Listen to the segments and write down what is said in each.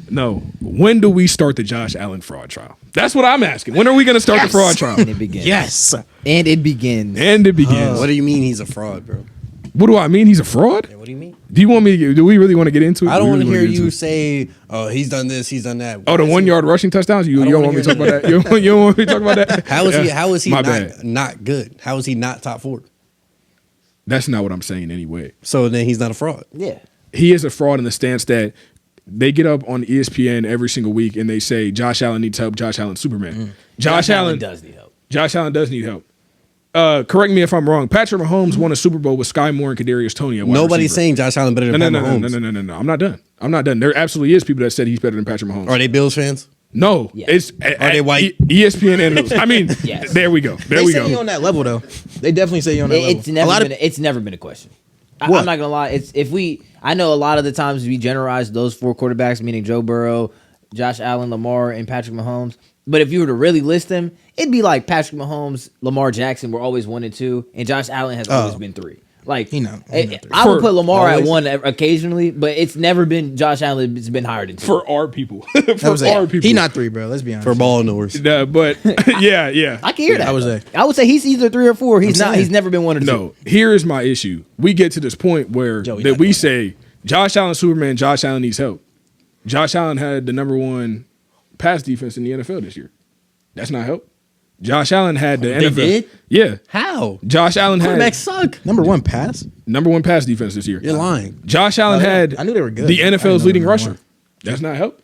No. When do we start the Josh Allen fraud trial? That's what I'm asking. When are we going to start the fraud trial? And it begins. Yes. And it begins. And it begins. What do you mean he's a fraud, bro? What do I mean? He's a fraud? What do you mean? Do you want me to? Do we really want to get into it? I don't want to hear you say. say, "Oh, he's done this, he's done that." Oh, the 1 yard rushing touchdowns. You don't want me to talk about that? You don't want me to talk about that? How is he? How is he My bad. not good? How is he not top 4? That's not what I'm saying anyway. So then he's not a fraud. Yeah. He is a fraud in the stance that they get up on ESPN every single week and they say Josh Allen needs help. Josh Allen, Superman. Josh Allen does need help. Josh Allen does need help. Correct me if I'm wrong. Patrick Mahomes won a Super Bowl with Sky Moore and Kadarius Toney. Nobody's saying Josh Allen better than Patrick Mahomes. No. I'm not done. There absolutely is people that said he's better than Patrick Mahomes. Are they Bills fans? No, Yes. it's Are they white? ESPN analysts. I mean, Yes. there we go. There They we say you go. on that level though. They definitely say you on that level. It's never been a question. I'm What? not gonna lie. I know a lot of the times we generalize those 4 quarterbacks, meaning Joe Burrow, Josh Allen, Lamar, and Patrick Mahomes. But if you were to really list them, it'd be like Patrick Mahomes, Lamar Jackson were always 1 and 2, and Josh Allen has always been 3. Like He not 3. I would put Lamar always. at 1 occasionally, but it's never been Josh Allen. It's been higher than 2. For our people. I was like, our people. he not 3, bro. Let's be honest. For ball knowers. But yeah. I can hear that. I was I would say he's either 3 or 4. He's I'm not. saying. He's never been 1 or 2. No, here is my issue. We get to this point where Joey, that not we doing say Josh Allen Superman, Josh Allen needs help. Josh Allen had the number 1 pass defense in the NFL this year. That's not help. Josh Allen had the They NFL. did? Yeah. How? Josh Allen had Quarterbacks suck. number 1 pass. number 1 pass defense this year. You're lying. Josh Allen yeah. had I knew they were good. the I didn't NFL's know leading number rusher. 1. That's not help.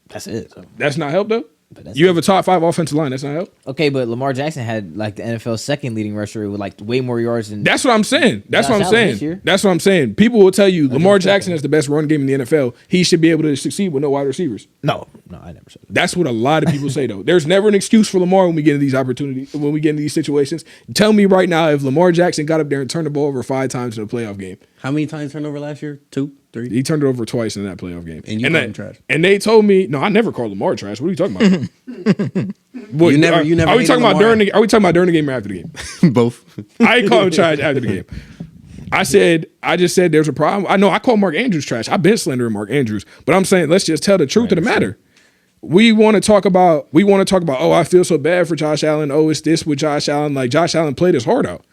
That's it. So. That's not help though. that's You have a top 5 offensive line. That's not help. Okay, but Lamar Jackson had like the NFL's second leading rusher with like way more yards than. That's what I'm saying. That's Josh what I'm Allen this saying. year? That's what I'm saying. People will tell you Lamar Jackson has the best run game in the NFL. He should be able to succeed with no wide receivers. No, I never said that. That's what a lot of people say though. There's never an excuse for Lamar when we get into these opportunities, when we get into these situations. Tell me right now if Lamar Jackson got up there and turned the ball over 5 times in a playoff game. How many times turnover last year? 2, 3. He turned it over twice in that playoff game. And you called him trash. And they told me, no, I never called Lamar trash. What are you talking about? What, You never Are we hated talking about Lamar. are we talking about during the game or after the game? Both. I ain't called him trash after the game. I just said there's a problem. I know I call Mark Andrews trash. I've been slandering Mark Andrews, but I'm saying let's just tell the truth of the matter. We want to talk about, oh, I feel so bad for Josh Allen. Oh, it's this with Josh Allen. Like Josh Allen played his heart out.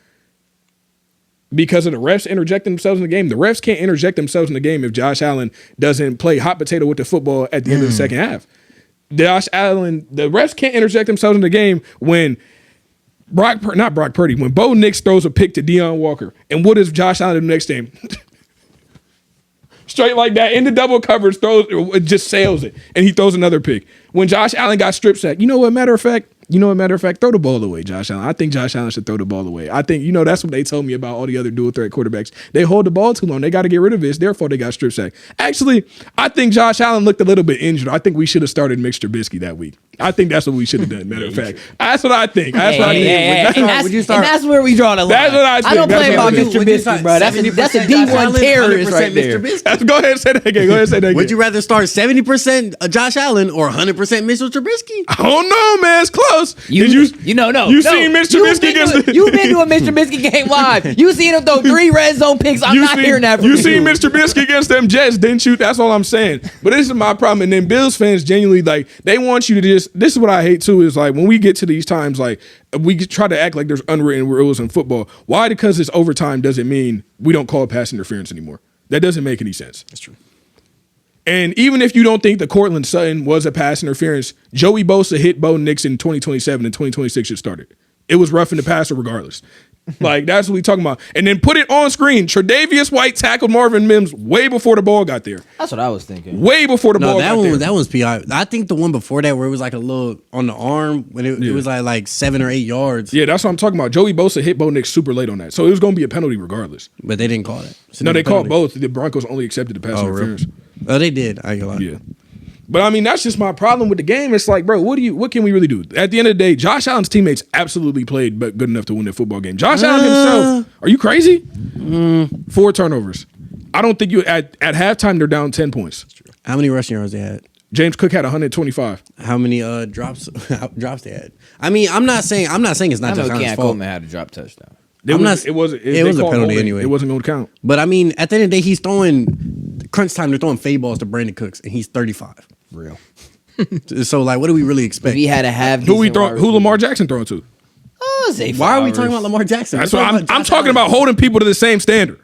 Because of the refs interjecting themselves in the game. The refs can't interject themselves in the game if Josh Allen doesn't play hot potato with the football at the end of the second half. Josh Allen, the refs can't interject themselves in the game when not Brock Purdy, when Bo Nix throws a pick to Deion Walker. And what does Josh Allen do the next game? Straight like that, in the double coverage, just sails it, and he throws another pick. When Josh Allen got strip sacked, matter of fact, throw the ball away, Josh Allen. I think Josh Allen should throw the ball away. I think, that's what they told me about all the other dual threat quarterbacks. They hold the ball too long. They got to get rid of it. It's their fault they got strip sacked. Actually, I think Josh Allen looked a little bit injured. I think we should have started Mitch Trubisky that week. I think that's what we should have done, matter of fact. That's what I think. That's what I think. And that's where we draw the line. That's what I think. don't That's play what about I Mr. think. Trubisky, bro. That's a 70% D1 Josh Allen, terrorist 100% right there. Mr. Trubisky. Go ahead and say that again. Would you rather start 70% Josh Allen or 100% Mitchell Trubisky? I don't know, man. It's close. No. You seen Mitch Trubisky against You've been to a Mitch Trubisky game live. You seen him throw 3 red zone picks. I'm not hearing that from you. You seen Mitch Trubisky against them Jets, didn't you? That's all I'm saying. But this is my problem. And then Bills fans genuinely, like, they want you to this is what I hate too, is like when we get to these times, like we try to act like there's unwritten rules in football. Why? Because it's overtime doesn't mean we don't call pass interference anymore. That doesn't make any sense. That's true. And even if you don't think the Cortland Sutton was a pass interference, Joey Bosa hit Bo Nix in 2027 and 2026 should start it. It was roughing the passer regardless. Like, that's what we talking about. And then put it on screen. Tre'Davious White tackled Marvin Mims way before the ball got there. That's what I was thinking. Way before the ball got there. That one's PI. I think the one before that where it was like a little on the arm when it was like 7 or 8 yards. Yeah, that's what I'm talking about. Joey Bosa hit Bo Nix super late on that. So it was going to be a penalty regardless. But they didn't call it. So No, they called penalty. both. The Broncos only accepted the pass interference. Oh, they did. I ain't gonna lie. Yeah. But I mean, that's just my problem with the game. It's like, bro, what can we really do? At the end of the day, Josh Allen's teammates absolutely played but good enough to win the football game. Josh Allen himself, are you crazy? 4 turnovers. I don't think at halftime they're down 10 points. How many rushing yards they had? James Cook had 125. How many drops they had? I mean, I'm not saying it's not I Josh know Allen's Cam fault. Coleman had a drop touchdown. It was a penalty anyway. It wasn't going to count. But I mean, at the end of the day, he's throwing crunch time. They're throwing fade balls to Brandon Cooks, and he's 35. Real. So like, what do we really If expect? he had to have Who we decent throw? wide Who Lamar receivers. Jackson throwing to? Oh, Zay Why are we Flowers. talking about Lamar Jackson? That's We're what I'm Josh talking about. Allen. Holding people to the same standard.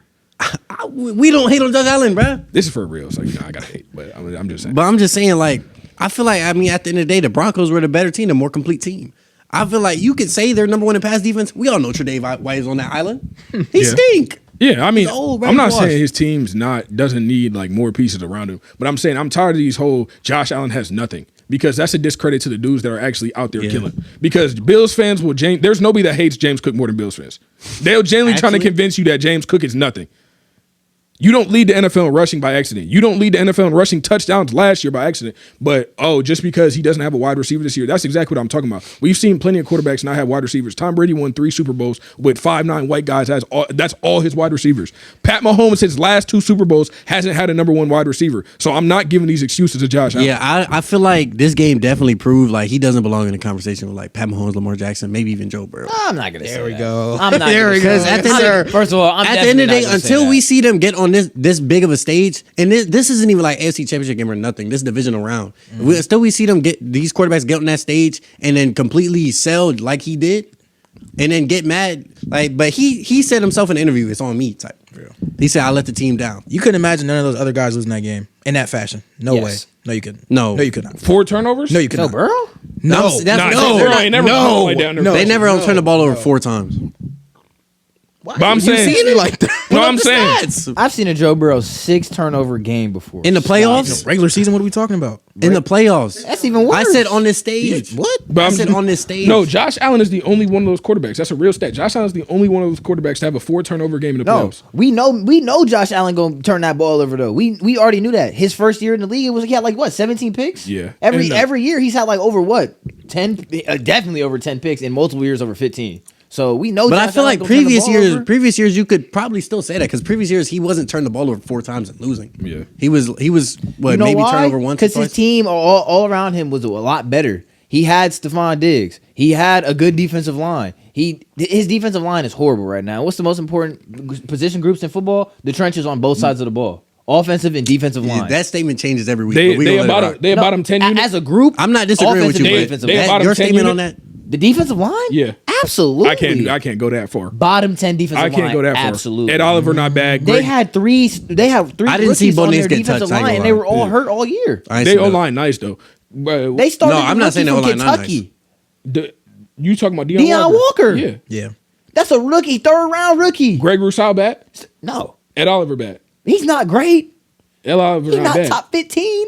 We don't hate on Josh Allen, bruh. This is for real, so I gotta hate. But I'm just saying. But I'm just saying, like, I feel like, I mean, at the end of the day, the Broncos were the better team, the more complete team. I feel like you could say they're number one in pass defense. We all know Tre'Davious White is on that island. He Yeah. stink. Yeah, I mean, He's old, I'm not brainwashed. saying his team's doesn't need like more pieces around him, but I'm saying I'm tired of these whole Josh Allen has nothing because that's a discredit to the dudes that are actually out there killing. Because Bills fans will there's nobody that hates James Cook more than Bills fans. They'll genuinely trying to Actually- convince you that James Cook is nothing. You don't lead the NFL in rushing by accident. You don't lead the NFL in rushing touchdowns last year by accident. But, just because he doesn't have a wide receiver this year, that's exactly what I'm talking about. We've seen plenty of quarterbacks not have wide receivers. Tom Brady won 3 Super Bowls with 5'9" white guys. That's all his wide receivers. Pat Mahomes, his last 2 Super Bowls, hasn't had a number 1 wide receiver. So I'm not giving these excuses to Josh Allen. Yeah, I feel like this game definitely proved like he doesn't belong in a conversation with like Pat Mahomes, Lamar Jackson, maybe even Joe Burrow. I'm not gonna say There we that. go. I'm not There gonna we say go. that. At the end of the- First of all, I'm At the end of the definitely day, not gonna say until that. we see them get on this big of a stage, and this isn't even like AFC Championship game or nothing. This divisional round. Until we see them get these quarterbacks get on that stage and then completely sell like he did, and then get mad. Like, but he said himself in the interview, "It's on me." Type. He said, "I let the team down." You couldn't imagine none of those other guys losing that game in that fashion. No Yes. way. No, you couldn't. No. No, you could not. 4 turnovers? No, you could Joe not. Burrow? No. That's- Nah, no, Burrow ain't never no, put all the way down there. no. They never turned the ball over 4 times. But I'm You saying, seeing it like that? no, Pull up I'm the saying, stats. I've seen a Joe Burrow 6 turnover game before. In the playoffs? Regular season, what are we talking about? In the playoffs. That's even worse. I said on this stage. What? but I I'm said on this stage. No, Josh Allen is the only one of those quarterbacks. That's a real stat. Josh Allen is the only one of those quarterbacks to have a 4 turnover game in the No, playoffs. we know Josh Allen gonna turn that ball over though. We already knew that. His first year in the league, he had like what 17 picks. Yeah. every And, every year he's had like over what 10, definitely over 10 picks in multiple years over 15. So we know. But Josh I feel Allen like gonna turn the ball over. previous years, you could probably still say that because previous years he wasn't turned the ball over 4 times and losing. Yeah. he was what You know maybe why? turn over once. Because or his twice. team all around him was a lot better. He had Stephon Diggs. He had a good defensive line. His defensive line is horrible right now. What's the most important position groups in football? The trenches on both sides of the ball, offensive and defensive Yeah, line. that statement changes every week. They but we gonna let it rock. about him 10 units. as a group. I'm not disagreeing with you, offensive and but defensive they line. about him your 10 statement on unit? that. The defensive line? Yeah. Absolutely. I can't go that far. Bottom 10 defensive I line. can't go that far. Absolutely. Ed Oliver not bad. They Greg, had three I didn't see rookies Bo on Nix their get defensive touched, I ain't line, gonna and they lie. were all Yeah. hurt all year. I ain't they seen O that. line nice though. But They started No, the I'm not rookie saying the from O-line not Kentucky. you talking about Deion Walker. Yeah. Yeah. That's a rookie, 3rd round rookie. Greg Rousseau bad. No, Ed Oliver bad. he's not great. Ed Oliver He's not not bad. top 15.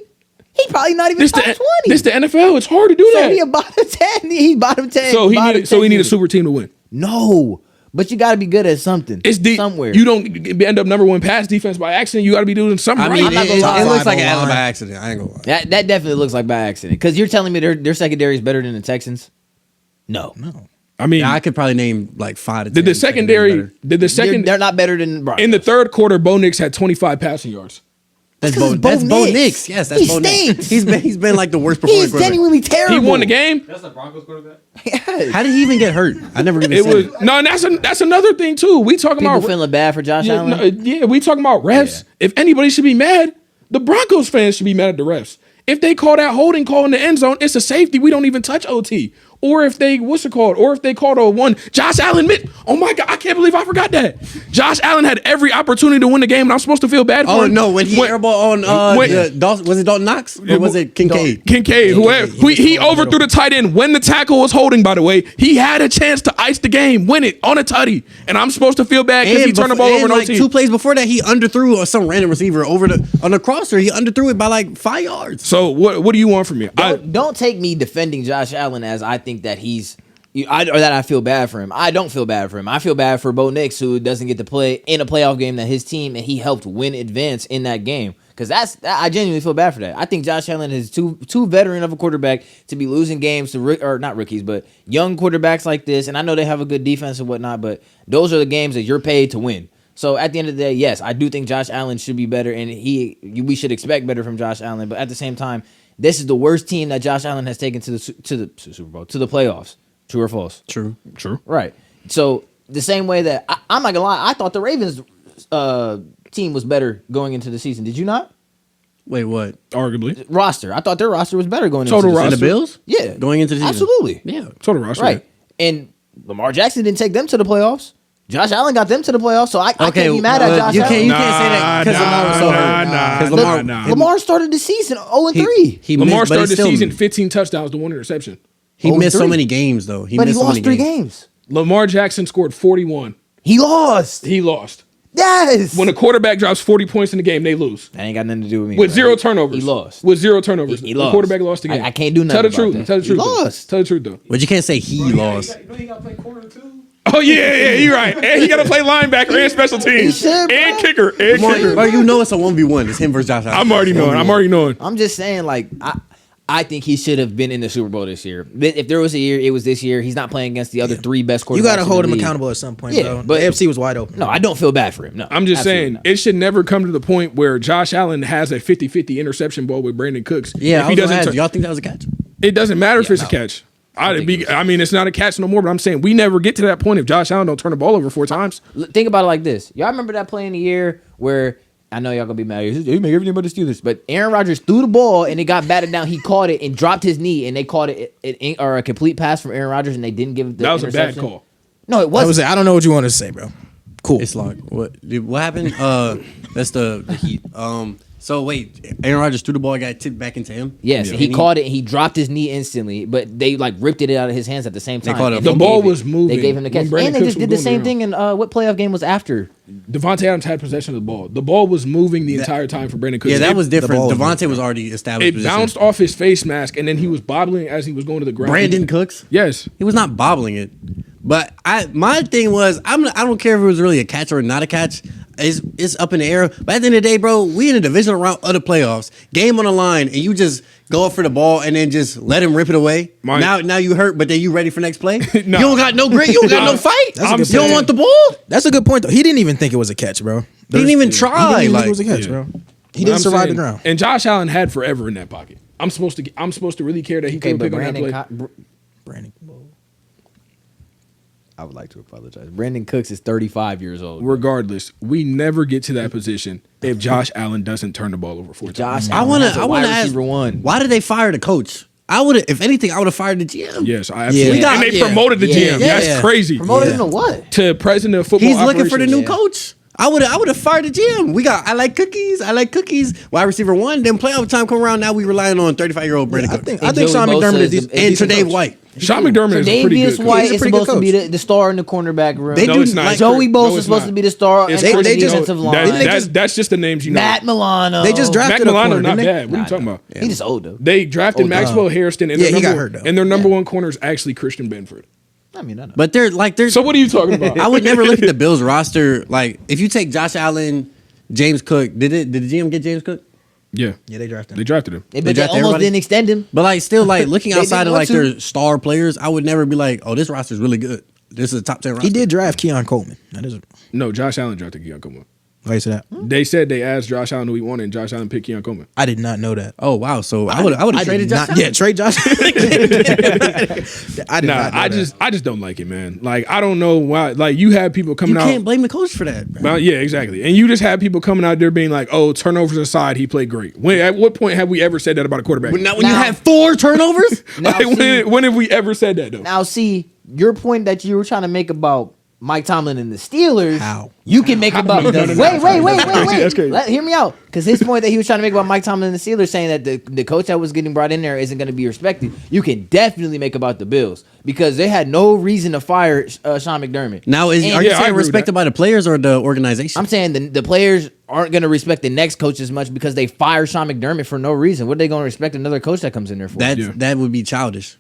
He probably not even This top the 20. this the NFL. It's hard to do so he a that. bottom 10. He's bottom 10. So he bottom need a 10. super team to win. No, but you got to be good at something. It's the somewhere. You don't end up number 1 pass defense by accident. You got to be doing something I right. mean, I'm not it, gonna lie. it looks like Top an five Alabama O-line. accident. I ain't gonna lie. That definitely looks like by accident. Because you're telling me their secondary is better than the Texans? No. I mean, Yeah, I could probably name like 5 to 10. did the secondary? better. Did the second They're not better than Broncos. in the 3rd quarter? Bo Nix had 25 passing yards. That's 'cause Bo. it's That's Bo Bo Nix. Nix. Yes, that's He Bo Nix. stinks. He's been like the worst He performing is quarterback. genuinely terrible. He won the game. That's the Broncos quarterback. Yes. How did he even get hurt? I never even It seen was no, and that's another thing too. We talking People about feeling bad for Josh yeah, Allen. we talking about refs. If anybody should be mad, the Broncos fans should be mad at the refs. If they call that holding call in the end zone, it's a safety. We don't even touch OT. Or if they what's it called? Or if they called a one, Josh Allen missed. Oh my God, I can't believe I forgot that. Josh Allen had every opportunity to win the game, and I'm supposed to feel bad for Oh him. no! When he airball on when- was it Dalton Knox or was it Kincaid? Kincaid, whoever he overthrew the tight end when the tackle was holding. By the way, he had a chance to ice the game, win it on a tutty, and I'm supposed to feel bad because he turned the ball over in like OT. 2 plays before that, he underthrew some random receiver on the crosser. He underthrew it by like 5 yards. So what do you want from me? Don't take me defending Josh Allen as I think that or that I feel bad for him. I don't feel bad for him. I feel bad for Bo Nix, who doesn't get to play in a playoff game that his team and he helped win advance in that game. Because I genuinely feel bad for that. I think Josh Allen is too veteran of a quarterback to be losing games to or not rookies, but young quarterbacks like this. And I know they have a good defense and whatnot, but those are the games that you're paid to win. So at the end of the day, yes, I do think Josh Allen should be better, and we should expect better from Josh Allen. But at the same time, this is the worst team that Josh Allen has taken to the Super Bowl, to the playoffs. True or false? True. Right. So the same way that I'm not gonna lie, I thought the Ravens team was better going into the season. Did you not? Wait, what? arguably. roster. I thought their roster was better going Total into the And the roster. Bills? Yeah, Going into the season. absolutely. Yeah. Total roster. Right. And Lamar Jackson didn't take them to the playoffs. Josh Allen got them to the playoffs, so I can't be mad at Josh you Allen. can't, you can't say that because Lamar was so hurt. 'Cause Lamar, Lamar started the season 0-3. he Lamar missed, but started he the still, season 15 touchdowns to 1 interception. He missed so 0-3. many games though. but he missed so lost many 3 games. Lamar Jackson scored 41. He lost. He lost. Yes. When a quarterback drops 40 points in the game, they lose. That ain't got nothing to do with me. With bro. zero turnovers. He lost. With zero turnovers. He The lost. quarterback lost the game. I can't do Tell nothing the truth. about that. Tell the He truth. though. lost. Tell the truth, though. But you can't say he lost. Oh, yeah, you're right. And he got to play linebacker and special teams. should, and bro. kicker. And Come on, kicker. bro, you know it's a 1v1. It's him versus Josh Allen. I'm already knowing. I'm already knowing. I'm just saying, like, I think he should have been in the Super Bowl this year. If there was a year, it was this year. He's not playing against the other 3 best quarterbacks. You got to in hold the him league. accountable at some point, Yeah, bro. but- the AFC was wide open. No, I don't feel bad for him. No, I'm just absolutely saying, not. it should never come to the point where Josh Allen has a 50-50 interception ball with Brandon Cooks. Yeah, If I he was gonna doesn't ask, y'all think that was a catch? it doesn't matter if Yeah, it's no. a catch. think I mean, it's not a catch no more, but I'm saying we never get to that point if Josh Allen don't turn the ball over 4 times. Think about it like this. Y'all remember that play in the year where I know y'all gonna be mad. He make everything but the Steelers, but Aaron Rodgers threw the ball and it got batted down. He caught it and dropped his knee, and they called it or a complete pass from Aaron Rodgers, and they didn't give it. That was a bad call. No, it I wasn't. don't know what you want to say, bro. Cool. It's like what happened? That's the Heat. So wait, Aaron Rodgers threw the ball, got tipped back into him. Yes, Yeah. he caught it and he dropped his knee instantly, but they like ripped it out of his hands at the same They time. called it- and The they ball gave it- was moving They gave him the when catch, Brandon and they Cooks just was did the going same down. thing in what playoff game was after? Devontae Adams had possession of the ball. The ball was moving the entire time for Brandon Cooks. Yeah, that It- was different. ball was Devontae was already established. It position. bounced off his face mask, and then he was bobbling as he was going to the ground. Brandon Cooks. Yes. He was not bobbling it. But my thing was I don't care if it was really a catch or not a catch. It's up in the air. But at the end of the day, bro, we in a divisional round of the playoffs, game on the line, and you just go up for the ball and then just let him rip it away. Mike. Now you hurt, but then you ready for next play? Nah. You don't got no grit. You don't got no fight. That's a I'm good You don't saying- want the ball. That's a good point, though. He didn't even think it was a catch, bro. He didn't even try. He didn't even like, think it was a catch, yeah. bro. He But didn't I'm survive saying- the ground. And Josh Allen had forever in that pocket. I'm supposed to really care that he Okay, couldn't but pick on that play. Brandon. I would like to apologize. Brandon Cooks is 35 years old. Regardless, we never get to that position if Josh Allen doesn't turn the ball over 4 times. Josh, I Allen want has to. a I wide want to ask. receiver one. Why did they fire the coach? I would have. If anything, I would have fired the GM. Yes, I absolutely. Yeah. And they Yeah. promoted the Yeah. GM. Yeah. That's crazy. Promoted Yeah. into what? To president of football. He's looking for the new operations. coach. I would have fired the GM. I like cookies. Wide receiver 1. Then playoff time come around. Now we relying on 35-year-old Brandon I Cooks think And Sean Joey Bosa McDermott is is a and decent Tre'Davious coach. White. Sean McDermott is a pretty Davius good White coach. He's a is pretty good supposed to be coach. the star in the cornerback room. They No, do it's not. like Joey No, Bosa it's is supposed not. to be the star It's and crazy. they just- defensive line. Didn't they That's just the names you know. Matt Milano. They just Mac drafted a Milano, corner, not didn't they? bad. What are you talking about? He just old though. They drafted Oh, Maxwell Hairston, and Yeah, their he got number- hurt, though. And their number 1 corner is actually Christian Benford. I mean, I know. But they're So what are you talking about? I would never look at the Bills roster like if you take Josh Allen, James Cook. Did the GM get James Cook? Yeah, Yeah, they drafted they him. drafted him. But They they draft almost everybody? didn't extend him. But like still like looking They outside didn't of like want to. their star players, I would never be like, oh, this roster is really good. This is a top 10 roster. He did draft Keon Coleman. That is. No, Josh Allen drafted Keon Coleman. Why you say that? They said they asked Josh Allen who he wanted, and Josh Allen picked Keon Coleman. I did not know that. Oh wow! So I would have did traded Josh. not- Allen. Yeah, trade Josh. I did Nah, not know I just don't like it, man. Like I don't know why. Like you have people You coming can't out. blame the coach for that. Bro. Well, yeah, exactly. And you just have people coming out there being like, "Oh, turnovers aside, he played great." When at what point have we ever said that about a quarterback? When you Now- have 4 turnovers, Now, Like, see, when have we ever said that though? now, see, your point that you were trying to make about Mike Tomlin and the Steelers, How? you can make about. No, no, no, Wait. That's crazy. Hear me out. Because his point that he was trying to make about Mike Tomlin and the Steelers, saying that the coach that was getting brought in there isn't going to be respected, you can definitely make about the Bills because they had no reason to fire Sean McDermott. now are And- you Yeah, I saying agree with respected that. by the players or the organization? I'm saying the players aren't going to respect the next coach as much because they fire Sean McDermott for no reason. What are they going to respect another coach that comes in there for? Yeah. That would be childish.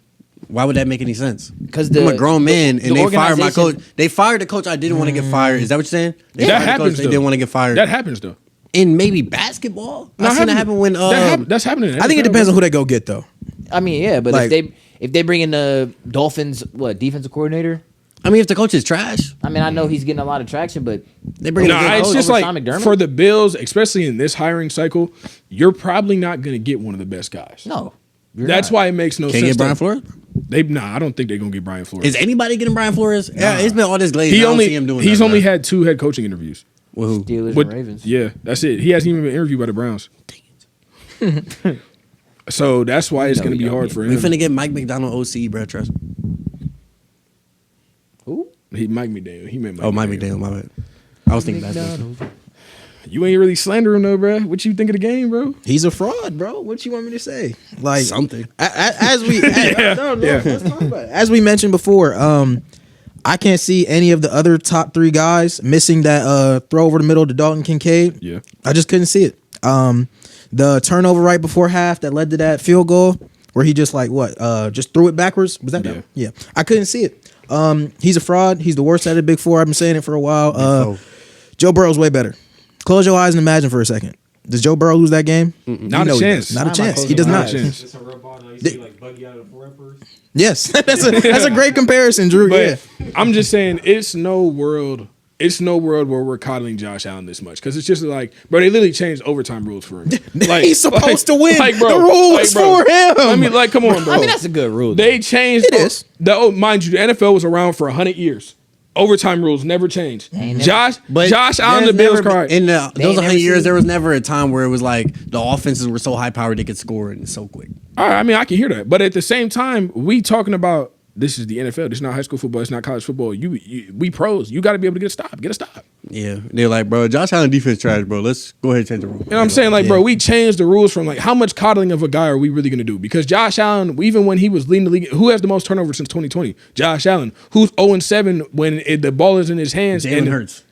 Why would that make any sense? 'Cause I'm a the- grown man the and they fired my organization- coach. They fired the coach I didn't want to get fired. Is that what you're saying? They That fired the happens. coach they though. didn't want to get fired. That happens though. In maybe basketball, No, I seen that happen when. that's happening. in that. I think it NFL, depends on bro. who they go get, though. I mean, yeah, but Like- if they bring in the Dolphins, defensive coordinator? I mean, if the coach is trash, I mean, I know he's getting a lot of traction, but they bring in a Nah, good it's coach. just over like Sean McDermott? for the Bills, especially in this hiring cycle, you're probably not going to get one of the best guys. no. you're That's not. why it makes no Can't sense. get Brian though. Flores. I don't think they're going to get Brian Flores. Is anybody getting Brian Flores? Yeah, it's been all this glaze. He I don't only see him doing he's that, only bro. had 2 head coaching interviews. With who? Steelers With- and Ravens. Yeah, that's it. He hasn't even been interviewed by the Browns. So that's why it's No, going to we be don't hard get for We him. finna get Mike McDonald OC, bro. Trust me. Who? He Mike McDaniel. He meant Mike. Oh, Mike McDaniel. McDaniel, my bad. I was thinking basketball. You ain't really slander him though, bro. What you think of the game, bro? He's a fraud, bro. What you want me to say? Like Something. As we no, Yeah. let's talk about it. As we mentioned before, I can't see any of the other top 3 guys missing that throw over the middle to Dalton Kincaid. Yeah. I just couldn't see it. The turnover right before half that led to that field goal where he just just threw it backwards. Was that Yeah. Yeah. I couldn't see it. He's a fraud. He's the worst at it, Big Four. I've been saying it for a while. Joe Burrow's way better. Close your eyes and imagine for a second. Does Joe Burrow lose that game? Not You a know he chance. does. Not a Not by chance. closing He does my not. eyes. Chance. It's a real ball. Now you see like Buggy out of the Four Emperors. Yes, that's a great comparison, Drew. But Yeah. I'm just saying, it's no world where we're coddling Josh Allen this much because it's just like, bro, they literally changed overtime rules for him. Like, He's supposed to win. bro, The rule is bro. for him. I mean, like, come on, bro. I mean, that's a good rule. They changed. It is. Mind you, the NFL was around for 100 years. Overtime rules never changed. Ain't never- Josh Allen, the there's Bills never cry. been- in They those ain't 100 never years, seen- there was never a time where it was like the offenses were so high powered they could score and so quick. All right, I mean, I can hear that, but at the same time, we talking about this is the NFL. This is not high school football. It's not college football. We pros. You got to be able to get a stop. Get a stop. Yeah, they're like, bro, Josh Allen defense trash, bro. Let's go ahead and change the rule. You know what I'm saying? Like, bro, we changed the rules from like how much coddling of a guy are we really going to do? Because Josh Allen, even when he was leading the league, who has the most turnovers since 2020? Josh Allen, who's 0-7 when the ball is in his hands. Jalen Hurts.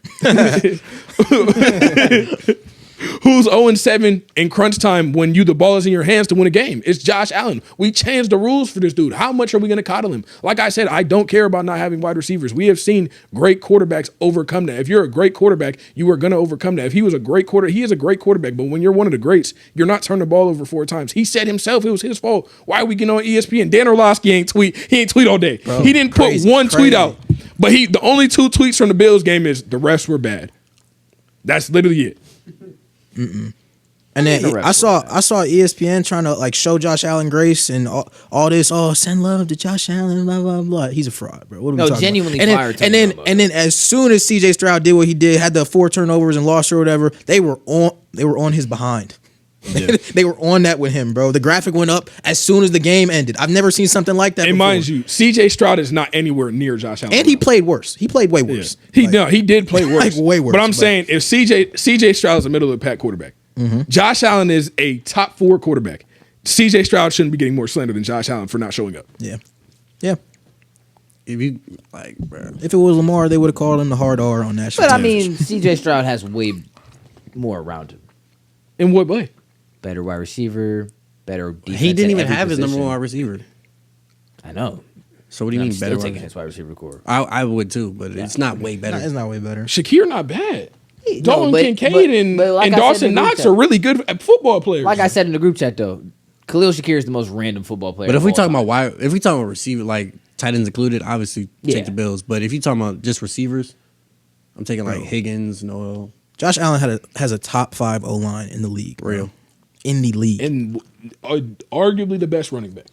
Who's 0-7 in crunch time when the ball is in your hands to win a game? It's Josh Allen. We changed the rules for this dude. How much are we going to coddle him? Like I said, I don't care about not having wide receivers. We have seen great quarterbacks overcome that. If you're a great quarterback, you are going to overcome that. If he was a great he is a great quarterback. But when you're one of the greats, you're not turning the ball over 4 times. He said himself it was his fault. Why are we getting on ESPN? Dan Orlovsky ain't tweet. He ain't tweet all day. He didn't crazy, put one tweet crazy. out. But the only 2 tweets from the Bills game is the refs were bad. That's literally it. And then The refs I saw ESPN trying to like show Josh Allen grace and all this. Oh, send love to Josh Allen. Blah blah blah. He's a fraud, bro. What are we No, talking genuinely about? fire And Tony then Romo. and then as soon as CJ Stroud did what he did, had the 4 turnovers and lost or whatever, they were on his behind. They were on that with him, bro. The graphic went up as soon as the game ended. I've never seen something like that. And before. mind you, CJ Stroud is not anywhere near Josh Allen. and he played worse. He played way worse. He did play worse. like, way worse, But I'm but- saying if CJ Stroud is a middle of the pack quarterback, Josh Allen is a top 4 quarterback. CJ Stroud shouldn't be getting more slander than Josh Allen for not showing up. Yeah, yeah. If you like, bro, If it was Lamar, they would have called him the hard R on national. But I television. mean, CJ Stroud has way more around him. In what way? Better wide receiver, better defense. he didn't at even every have his number position. one wide receiver. I know. So what do you I'm mean still better? taking Wide his wide receiver core. I would too, but it's not way better. Nah, it's not way better. Shakir not bad. No, Dalton but- Kincaid but like and I said Dawson in the group Knox chat- are really good football players. Like I said in the group chat, though, Khalil Shakir is the most random football player. But if of we all talk time. about if we talk about receiver, like tight ends included, obviously Yeah. take the Bills. But if you talking about just receivers, I'm taking like Higgins, Noel. Josh Allen has a top 5 O line in the league. bro. Real. In the league. and arguably the best running back.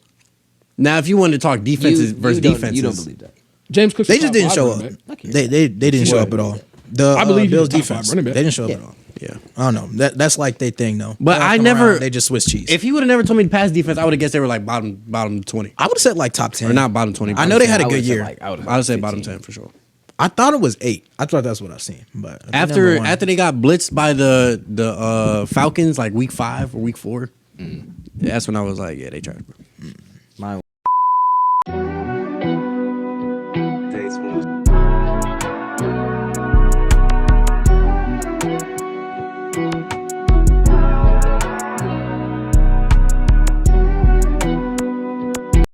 Now, if you wanted to talk defenses versus defenses, You don't believe that. James Cook's They a just top didn't 5 show running up. back. They didn't show up at all. The I believe he's Bills a top 5 defense. They running back. didn't show up Yeah. at all. yeah. I don't know. That's like they thing though. But They all I come never- around, they just Swiss cheese. If you would have never told me to pass defense, I would have guessed they were like bottom 20 I would have said like top 10. or not bottom 20. I know they had a I good would've said, year. like, I would've I would say 15. bottom 10 for sure. I thought it was 8. I thought that's what I've seen. But I think After number 1. after they got blitzed by the Falcons like week 5 or week 4, that's when I was like, yeah, they tried. Bro.